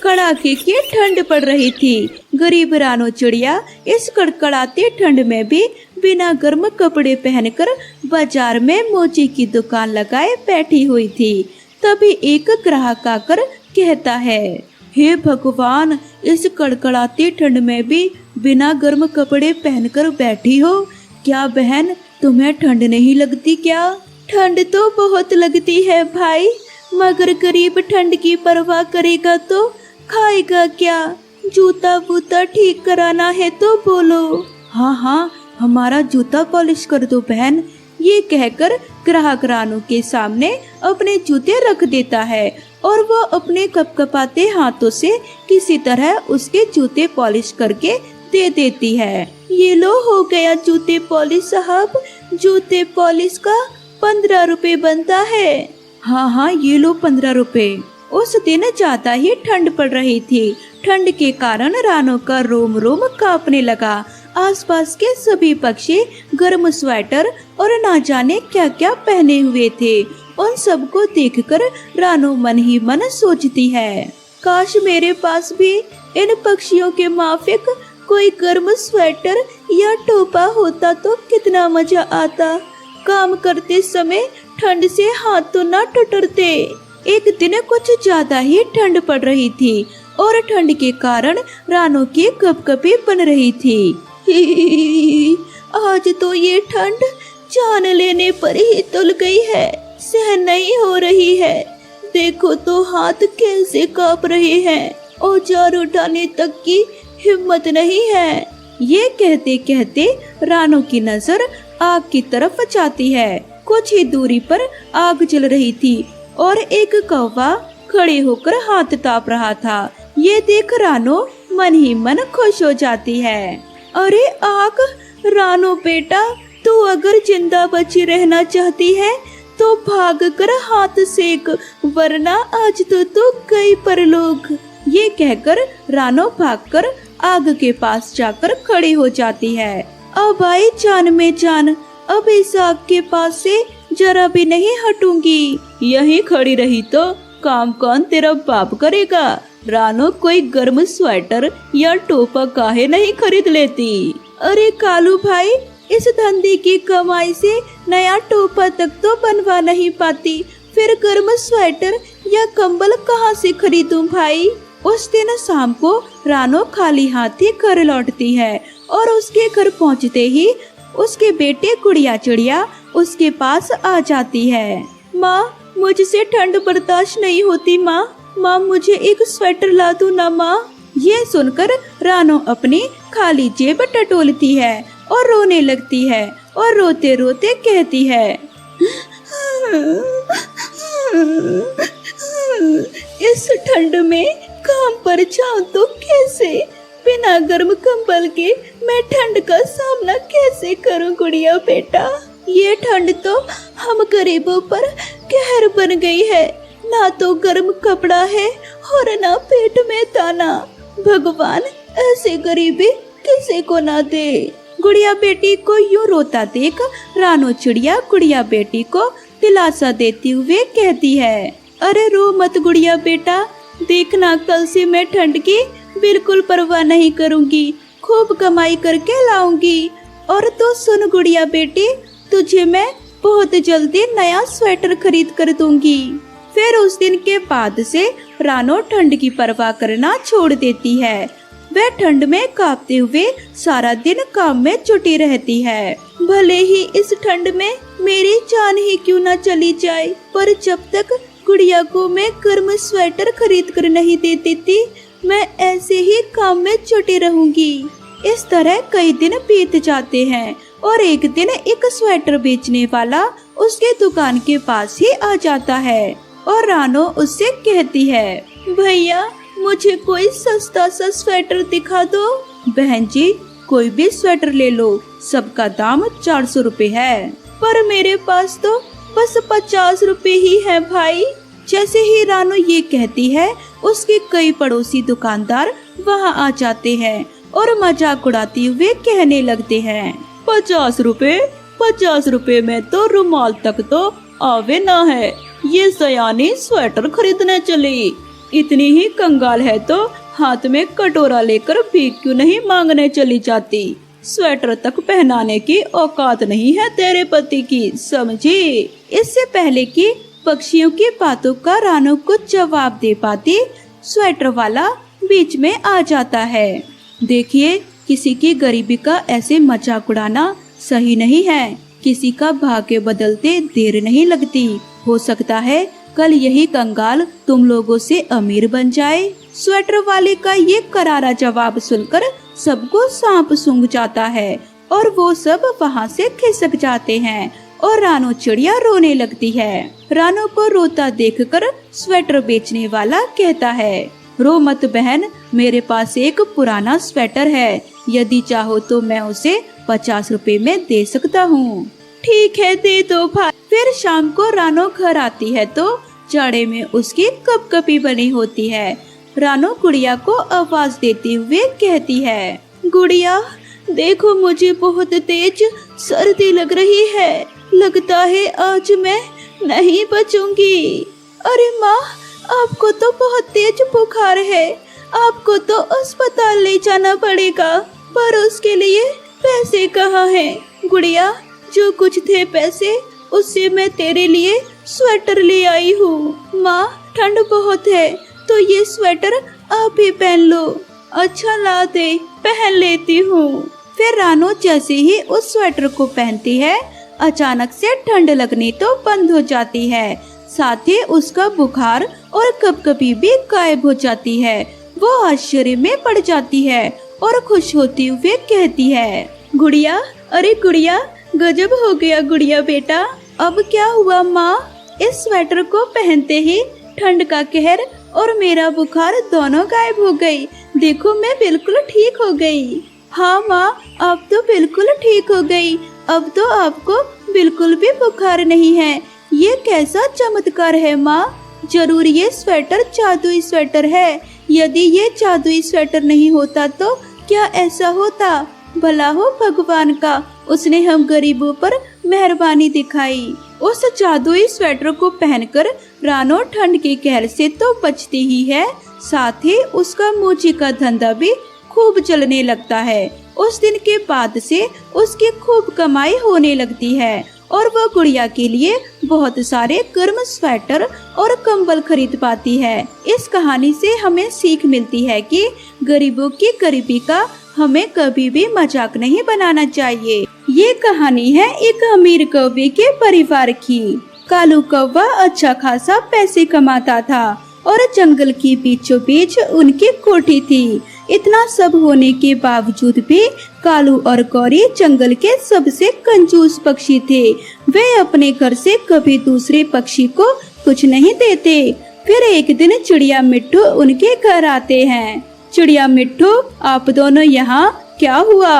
कड़ाके की ठंड पड़ रही थी। गरीब रानो चिड़िया इस कड़कड़ाते ठंड में भी बिना गर्म कपड़े पहनकर बाजार में मोची की दुकान लगाए बैठी हुई थी। तभी एक ग्राहक आकर कहता है, हे भगवान, इस कड़कड़ाती ठंड में भी बिना गर्म कपड़े पहनकर बैठी हो। क्या बहन, तुम्हें ठंड नहीं लगती क्या? ठंड तो बहुत लगती है भाई, मगर गरीब ठंड की परवाह करेगा तो खाएगा क्या? जूता बूता ठीक कराना है तो बोलो। हाँ हाँ, हमारा जूता पॉलिश कर दो बहन। ये कहकर ग्राहक रानू के सामने अपने जूते रख देता है और वो अपने कपकपाते हाथों से किसी तरह उसके जूते पॉलिश करके दे देती है। ये लो, हो गया जूते पॉलिश साहब। जूते पॉलिश का 15 रुपए बनता है। हाँ हाँ, ये लो 15 रुपए। उस दिन ज्यादा ही ठंड पड़ रही थी। ठंड के कारण रानू का रोम रोम कांपने लगा। आसपास के सभी पक्षी गर्म स्वेटर और ना जाने क्या क्या पहने हुए थे। उन सबको देखकर रानू मन ही मन सोचती है, काश मेरे पास भी इन पक्षियों के माफिक कोई गर्म स्वेटर या टोपा होता तो कितना मजा आता। काम करते समय ठंड से हाथ तो ना टुटरते। एक दिन कुछ ज्यादा ही ठंड पड़ रही थी और ठंड के कारण रानू की कपकपी बन रही थी। आज तो ये ठंड जान लेने पर ही तुल गई है, सहन नहीं हो रही है। देखो तो हाथ कैसे कांप रहे हैं, औजार उठाने तक की हिम्मत नहीं है। ये कहते कहते रानू की नजर आग की तरफ जाती है। कुछ ही दूरी पर आग जल रही थी और एक कौवा खड़े होकर हाथ ताप रहा था। ये देख रानू मन ही मन खुश हो जाती है। अरे आग, रानू बेटा, तू अगर जिंदा बची रहना चाहती है तो भाग कर हाथ सेक, वरना आज तो तू गई परलोक। ये कहकर रानू भागकर आग के पास जाकर खड़ी हो जाती है। अब आई जान में जान, अब इस आग के पास से जरा भी नहीं हटूंगी। यहीं खड़ी रही तो काम कौन तेरा बाप करेगा? रानू कोई गर्म स्वेटर या टोपा काहे नहीं खरीद लेती? अरे कालू भाई, इस धंधे की कमाई से नया टोपा तक तो बनवा नहीं पाती, फिर गर्म स्वेटर या कंबल कहाँ से खरीदूं भाई? उस दिन शाम को रानू खाली हाथी घर लौटती है और उसके घर पहुँचते ही उसके बेटे गुड़िया चिड़िया उसके पास आ जाती है। माँ, मुझसे ठंड बर्दाश्त नहीं होती माँ। माँ, मुझे एक स्वेटर ला दो ना माँ। ये सुनकर रानू अपनी खाली जेब टटोलती है और रोने लगती है और रोते रोते कहती है, इस ठंड में काम पर जाऊं तो कैसे? बिना गर्म कंबल के मैं ठंड का सामना कैसे करूं गुड़िया बेटा? ये ठंड तो हम गरीबों पर कहर बन गई है। ना तो गर्म कपड़ा है और ना पेट में दाना। भगवान ऐसे गरीबी किसी को ना दे। गुड़िया बेटी को यूं रोता देख रानू चिड़िया गुड़िया बेटी को दिलासा देती हुए कहती है, अरे रो मत गुड़िया बेटा, देखना कल से मैं ठंड की बिल्कुल परवाह नहीं करूंगी, खूब कमाई करके लाऊंगी। और तो सुन गुड़िया बेटी, तुझे मैं बहुत जल्दी नया स्वेटर खरीद कर दूंगी। फिर उस दिन के बाद से रानू ठंड की परवाह करना छोड़ देती है। वह ठंड में कांपते हुए सारा दिन काम में जुटी रहती है। भले ही इस ठंड में मेरी जान ही क्यों न चली जाए, पर जब तक गुड़िया को मैं गर्म स्वेटर खरीद कर नहीं दे देती, मैं ऐसे ही काम में जुटी रहूंगी। इस तरह कई दिन बीत जाते हैं और एक दिन एक स्वेटर बेचने वाला उसके दुकान के पास ही आ जाता है और रानू उससे कहती है, भैया मुझे कोई सस्ता सा स्वेटर दिखा दो। बहन जी, कोई भी स्वेटर ले लो, सबका दाम 400 रुपए है। पर मेरे पास तो बस 50 रुपए ही है भाई। जैसे ही रानू ये कहती है, उसके कई पड़ोसी दुकानदार वहाँ आ जाते हैं और मजाक उड़ाते हुए कहने लगते हैं, 50 रुपए? 50 रुपए में तो रुमाल तक तो आवे ना है। ये सयानी स्वेटर खरीदने चली। इतनी ही कंगाल है तो हाथ में कटोरा लेकर भीख क्यों नहीं मांगने चली जाती। स्वेटर तक पहनाने की औकात नहीं है तेरे पति की, समझी। इससे पहले कि पक्षियों की बातों का रानू कुछ जवाब दे पाती, स्वेटर वाला बीच में आ जाता है। देखिए, किसी की गरीबी का ऐसे मजाक उड़ाना सही नहीं है। किसी का भाग्य बदलते देर नहीं लगती। हो सकता है कल यही कंगाल तुम लोगों से अमीर बन जाए। स्वेटर वाले का ये करारा जवाब सुनकर सबको सांप सूंघ जाता है और वो सब वहाँ से खिसक जाते हैं और रानू चिड़िया रोने लगती है। रानू को रोता देखकर स्वेटर बेचने वाला कहता है, रो मत बहन, मेरे पास एक पुराना स्वेटर है, यदि चाहो तो मैं उसे 50 रुपए में दे सकता हूँ। ठीक है, दे दो भाई। फिर शाम को रानू घर आती है तो जाड़े में उसकी कपकपी बनी होती है। रानू गुड़िया को आवाज देते हुए कहती है, गुड़िया देखो, मुझे बहुत तेज सर्दी लग रही है, लगता है आज मैं नहीं बचूंगी। अरे माँ, आपको तो बहुत तेज बुखार है, आपको तो अस्पताल ले जाना पड़ेगा, पर उसके लिए पैसे कहाँ हैं? गुड़िया, जो कुछ थे पैसे उससे मैं तेरे लिए स्वेटर ले आई हूँ। माँ, ठंड बहुत है तो ये स्वेटर आप ही पहन लो। अच्छा ला दे, पहन लेती हूँ। फिर रानू जैसे ही उस स्वेटर को पहनती है, अचानक से ठंड लगनी तो बंद हो जाती है, साथ ही उसका बुखार और कपकपी भी गायब हो जाती है। वो आश्चर्य में पड़ जाती है और खुश होती हुए कहती है, गुड़िया, अरे गुड़िया, गजब हो गया गुड़िया बेटा। अब क्या हुआ माँ? इस स्वेटर को पहनते ही ठंड का कहर और मेरा बुखार दोनों गायब हो गई। देखो, मैं बिल्कुल ठीक हो गई। हाँ माँ, अब तो बिल्कुल ठीक हो गई। अब तो आपको बिल्कुल भी बुखार नहीं है। ये कैसा चमत्कार है माँ? जरूर ये स्वेटर जादुई स्वेटर है। यदि ये जादुई स्वेटर नहीं होता तो क्या ऐसा होता? भला हो भगवान का, उसने हम गरीबों पर मेहरबानी दिखाई। उस जादुई स्वेटर को पहनकर रानू ठंड के कहर से तो बचती ही है, साथ ही उसका मोची का धंधा भी खूब चलने लगता है। उस दिन के बाद से उसकी खूब कमाई होने लगती है और वह गुड़िया के लिए बहुत सारे गर्म स्वेटर और कंबल खरीद पाती है। इस कहानी से हमें सीख मिलती है कि गरीबों की गरीबी का हमें कभी भी मजाक नहीं बनाना चाहिए। ये कहानी है एक अमीर कौवे के परिवार की। कालू कौवा अच्छा खासा पैसे कमाता था और जंगल के बीचों बीच उनकी कोठी थी। इतना सब होने के बावजूद भी कालू और गौरी जंगल के सबसे कंजूस पक्षी थे। वे अपने घर से कभी दूसरे पक्षी को कुछ नहीं देते। फिर एक दिन चिड़िया मिट्ठू उनके घर आते हैं। चिड़िया मिट्ठू, आप दोनों यहाँ क्या हुआ?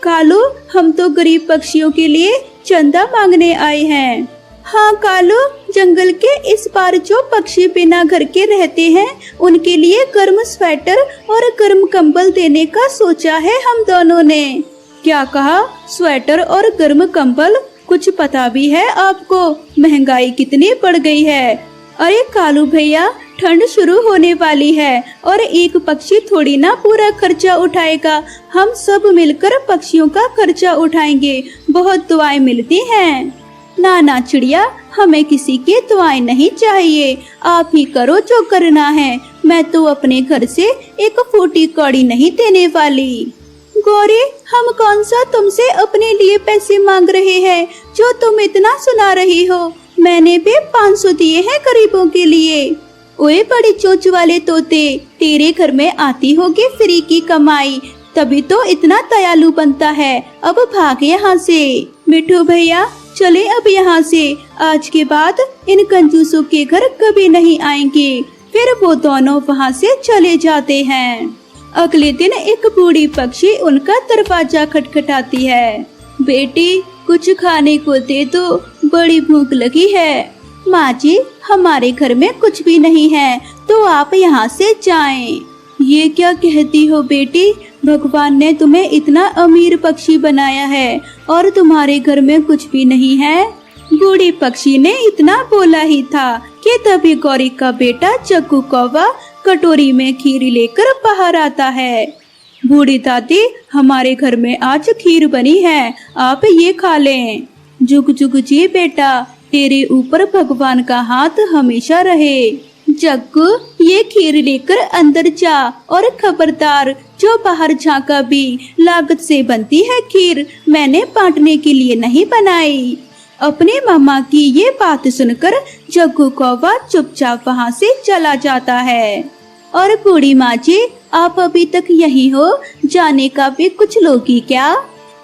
कालू, हम तो गरीब पक्षियों के लिए चंदा मांगने आए हैं। हाँ कालू, जंगल के इस पार जो पक्षी बिना घर के रहते हैं उनके लिए गर्म स्वेटर और गर्म कंबल देने का सोचा है हम दोनों ने। क्या कहा? स्वेटर और गर्म कंबल? कुछ पता भी है आपको महंगाई कितनी बढ़ गई है? अरे कालू भैया, ठंड शुरू होने वाली है और एक पक्षी थोड़ी ना पूरा खर्चा उठाएगा। हम सब मिलकर पक्षियों का खर्चा उठाएंगे, बहुत दुआएं मिलती हैं। ना चिड़िया, हमें किसी की दुआएं नहीं चाहिए, आप ही करो जो करना है। मैं तो अपने घर से एक फूटी कौड़ी नहीं देने वाली। गौरी, हम कौन सा तुमसे अपने लिए पैसे मांग रहे हैं जो तुम इतना सुना रही हो? मैंने भी 500 दिए हैं गरीबों के लिए। ओए बड़ी चोंच वाले तोते, तेरे घर में आती होगी फ्री की कमाई, तभी तो इतना दयालु बनता है। अब भाग यहाँ से। मिट्ठू भैया, चले अब यहाँ से। आज के बाद इन कंजूसों के घर कभी नहीं आएंगे। फिर वो दोनों वहाँ से चले जाते हैं। अगले दिन एक बूढ़ी पक्षी उनका दरवाजा खटखटाती है। बेटी, कुछ खाने को दे दो, बड़ी भूख लगी है। माँ जी, हमारे घर में कुछ भी नहीं है, तो आप यहाँ से जाएं। ये क्या कहती हो बेटी? भगवान ने तुम्हें इतना अमीर पक्षी बनाया है और तुम्हारे घर में कुछ भी नहीं है। बूढ़ी पक्षी ने इतना बोला ही था कि तभी गौरी का बेटा जग्गू कौवा कटोरी में खीर लेकर बाहर आता है। बूढ़ी दादी, हमारे घर में आज खीर बनी है, आप ये खा लें। जुग जुग जी बेटा, तेरे ऊपर भगवान का हाथ हमेशा रहे। जग्गू, ये खीर लेकर अंदर जा और खबरदार, जो बाहर झांका भी, लागत से बनती है खीर, मैंने बांटने के लिए नहीं बनाई। अपने मामा की ये बात सुनकर जग्गू कौवा चुपचाप वहाँ से चला जाता है। और बूढ़ी माँ जी, आप अभी तक यही हो, जाने का भी कुछ लोगी क्या?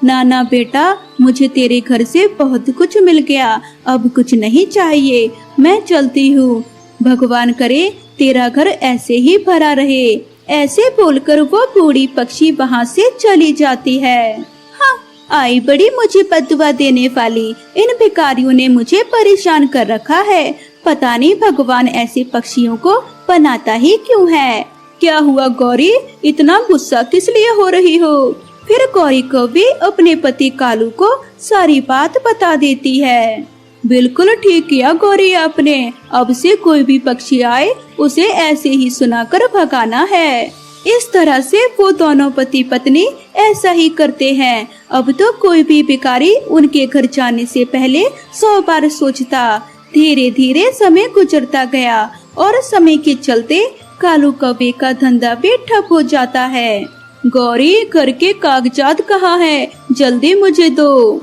ना बेटा, मुझे तेरे घर से बहुत कुछ मिल गया, अब कुछ नहीं चाहिए, मैं चलती हूँ। भगवान करे तेरा घर ऐसे ही भरा रहे। ऐसे बोलकर वो बूढ़ी पक्षी वहाँ से चली जाती है। हाँ, आई बड़ी मुझे बददुआ देने वाली, इन भिखारियों ने मुझे परेशान कर रखा है। पता नहीं भगवान ऐसे पक्षियों को बनाता ही क्यों है। क्या हुआ गौरी, इतना गुस्सा किस लिए हो रही हो? फिर गौरी को भी अपने पति कालू को सारी बात बता देती है। बिल्कुल ठीक किया गौरी आपने, अब से कोई भी पक्षी आए उसे ऐसे ही सुनाकर भगाना है। इस तरह से वो दोनों पति पत्नी ऐसा ही करते हैं। अब तो कोई भी भिखारी उनके घर जाने से पहले 100 बार सोचता। धीरे धीरे समय गुजरता गया और समय के चलते कालू कौवे का धंधा भी ठप हो जाता है। गौरी, घर के कागजात कहाँ है? जल्दी मुझे दो।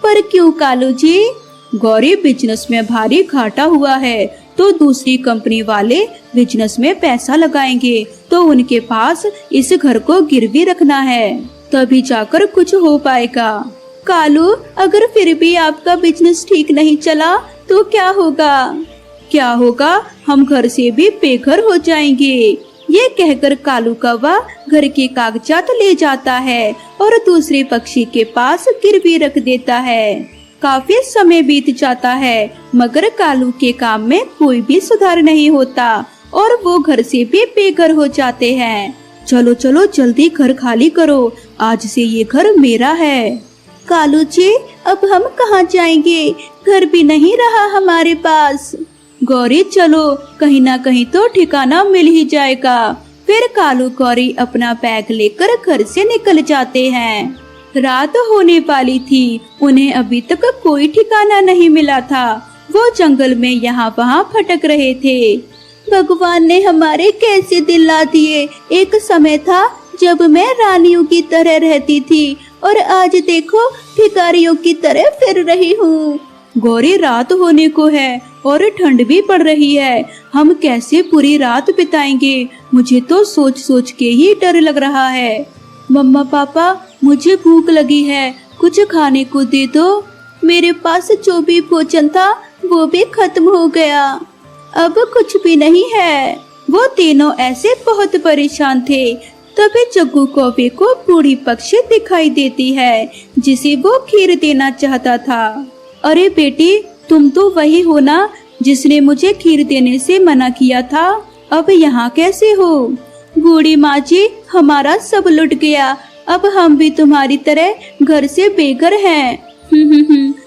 पर क्यों कालू जी? गौरी, बिजनेस में भारी घाटा हुआ है, तो दूसरी कंपनी वाले बिजनेस में पैसा लगाएंगे, तो उनके पास इस घर को गिरवी रखना है, तभी जाकर कुछ हो पाएगा। कालू, अगर फिर भी आपका बिजनेस ठीक नहीं चला तो क्या होगा? क्या होगा, हम घर से भी बेघर हो जाएंगे। ये कहकर कालू कौवा घर के कागजात ले जाता है और दूसरे पक्षी के पास गिरवी रख देता है। काफी समय बीत जाता है, मगर कालू के काम में कोई भी सुधार नहीं होता और वो घर से भी बेघर हो जाते हैं। चलो चलो जल्दी घर खाली करो, आज से ये घर मेरा है। कालू जी, अब हम कहाँ जाएंगे? घर भी नहीं रहा हमारे पास। गौरी, चलो, कहीं ना कहीं तो ठिकाना मिल ही जाएगा। फिर कालू गौरी अपना बैग लेकर घर से निकल जाते हैं। रात होने वाली थी, उन्हें अभी तक कोई ठिकाना नहीं मिला था। वो जंगल में यहाँ वहाँ भटक रहे थे। भगवान ने हमारे कैसे दिल ला दिए। एक समय था जब मैं रानियों की तरह रहती थी और आज देखो भिखारियों की तरह फिर रही हूँ। गौरी, रात होने को है और ठंड भी पड़ रही है, हम कैसे पूरी रात बिताएंगे? मुझे तो सोच सोच के ही डर लग रहा है। मम्मा पापा, मुझे भूख लगी है, कुछ खाने को दे दो। मेरे पास जो भी भोजन था वो भी खत्म हो गया, अब कुछ भी नहीं है। वो तीनों ऐसे बहुत परेशान थे। तभी जग्गू कौवे को बूढ़ी पक्षी दिखाई देती है जिसे वो खीर देना चाहता था। अरे बेटी, तुम तो वही हो ना जिसने मुझे खीर देने से मना किया था, अब यहाँ कैसे हो? बूढ़ी माँ जी, हमारा सब लुट गया, अब हम भी तुम्हारी तरह घर से बेघर हैं।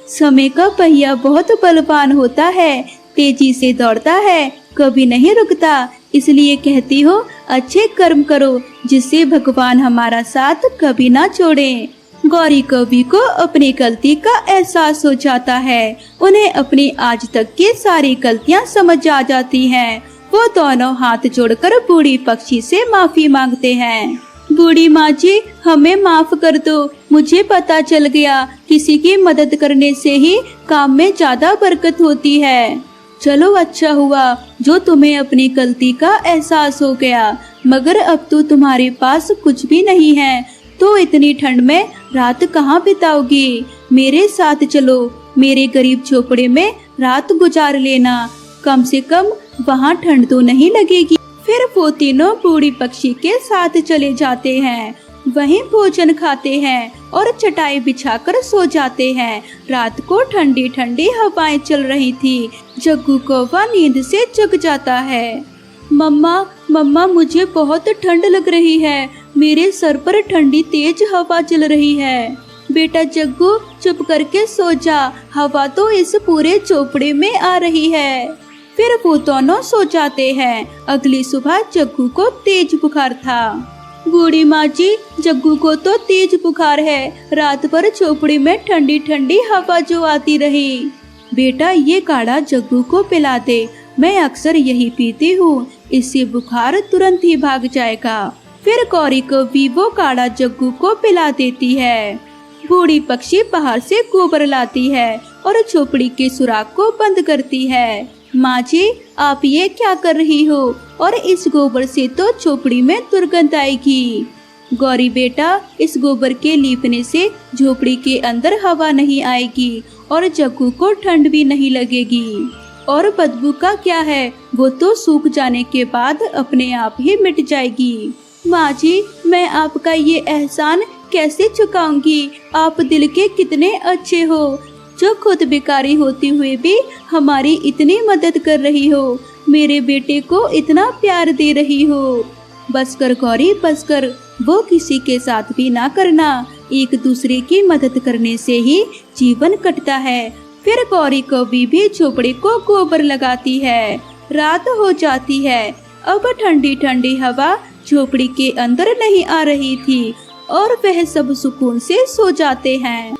समय का पहिया बहुत बलवान होता है, तेजी से दौड़ता है, कभी नहीं रुकता। इसलिए कहती हो, अच्छे कर्म करो जिससे भगवान हमारा साथ कभी ना छोड़े। गौरी कवि को अपनी गलती का एहसास हो जाता है। उन्हें अपनी आज तक की सारी गलतियाँ समझ आ जाती हैं। वो दोनों हाथ जोड़कर बूढ़ी पक्षी से माफी मांगते हैं। बूढ़ी माँ जी, हमें माफ कर दो। मुझे पता चल गया किसी की मदद करने से ही काम में ज्यादा बरकत होती है। चलो, अच्छा हुआ जो तुम्हें अपनी गलती का एहसास हो गया, मगर अब तो तुम्हारे पास कुछ भी नहीं है, तो इतनी ठंड में रात कहाँ बिताओगी? मेरे साथ चलो, मेरे गरीब झोपड़े में रात गुजार लेना, कम से कम वहाँ ठंड तो नहीं लगेगी। फिर वो तीनों बूढ़ी पक्षी के साथ चले जाते हैं, वहीं भोजन खाते हैं और चटाई बिछाकर सो जाते हैं। रात को ठंडी ठंडी हवाएं चल रही थी। जग्गू कौवा नींद से जग जाता है। मम्मा, मुझे बहुत ठंड लग रही है, मेरे सर पर ठंडी तेज हवा चल रही है। बेटा जग्गू, चुप करके सो जा, हवा तो इस पूरे चोपड़े में आ रही है। फिर वो दोनों सो जाते हैं। अगली सुबह जग्गू को तेज बुखार था। बूढ़ी माँ जी, जग्गू को तो तेज बुखार है। रात भर झोपड़ी में ठंडी ठंडी हवा जो आती रही। बेटा ये काढ़ा जग्गू को पिला दे, मैं अक्सर यही पीती हूँ, इससे बुखार तुरंत ही भाग जाएगा। फिर गौरी को भी वो काढ़ा जग्गू को पिला देती है। बूढ़ी पक्षी बाहर से गोबर लाती है और झोपड़ी के सुराख को बंद करती है। माँ जी, आप ये क्या कर रही हो? और इस गोबर से तो झोपड़ी में दुर्गंध आएगी। गौरी बेटा, इस गोबर के लीपने से झोपड़ी के अंदर हवा नहीं आएगी और जग्गू को ठंड भी नहीं लगेगी। और बदबू का क्या है, वो तो सूख जाने के बाद अपने आप ही मिट जाएगी। माँ जी, मैं आपका ये एहसान कैसे चुकाऊंगी? आप दिल के कितने अच्छे हो, जो खुद बेकारी होती हुए भी हमारी इतनी मदद कर रही हो, मेरे बेटे को इतना प्यार दे रही हो। बस कर गौरी, बस कर, वो किसी के साथ भी ना करना। एक दूसरे की मदद करने से ही जीवन कटता है। फिर गौरी कौवी भी झोपड़ी को गोबर लगाती है। रात हो जाती है। अब ठंडी ठंडी हवा झोपड़ी के अंदर नहीं आ रही थी और वह सब सुकून से सो जाते हैं।